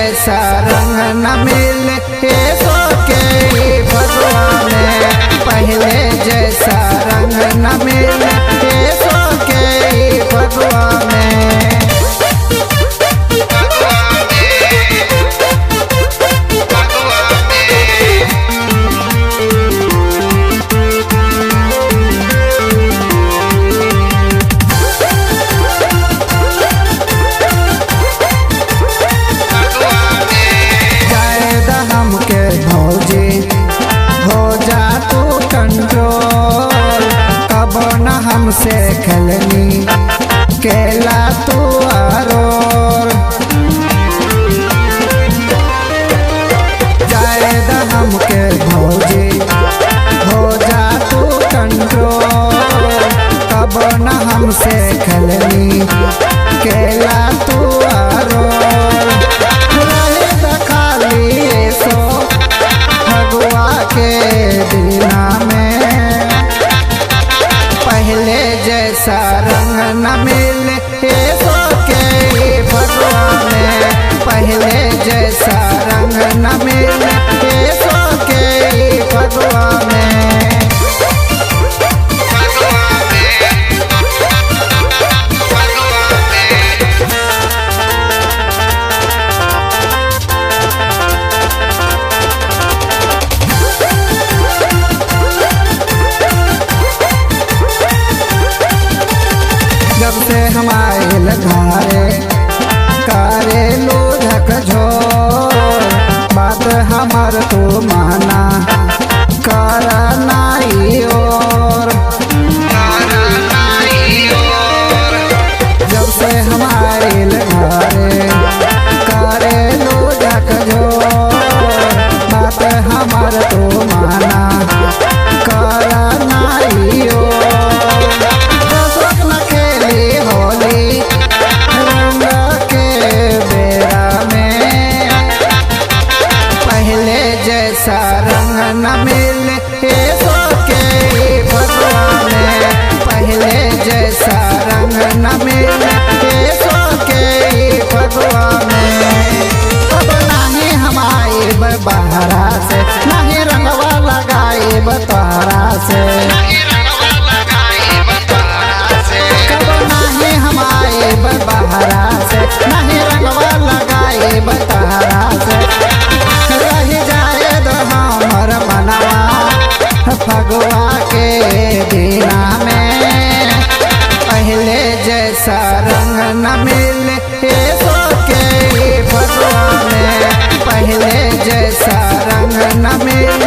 जैसा रंग न मिले सो के भगवान, पहले जैसा रंग न मिले सो के भगवान। हमसे खेलनी केला तू आरोर, जायद हमके भौजी हो जा तू कंट्रोल, कब न हमसे खेलनी केला तू आरोर। खाली सो भगवा के दीना में, पहले जैसा रंग न मिले सो के भगवान, पहले जैसा रंग न मिले सो के भगवान। जब से हमारे घरे करे लोधक झोर, बात हमार तो माना कर नाई और। जब से हमारे घरे करे लोधक झोर, बात हमार तो माना कर नाई और। जैसा रंग न मिले सो के भगवान, पहले जैसा रंग न मिले सो के भगवान। अब नहीं हमारे बहरा से, नहीं रंगवा लगाए बतवारा से, कब नहीं हमारे बहरा से, नहीं रंगवा लगाए बतवारा से। भगवा के दीना में, पहले जैसा रंग न मिले सो के भगवान, पहले जैसा रंग न मिले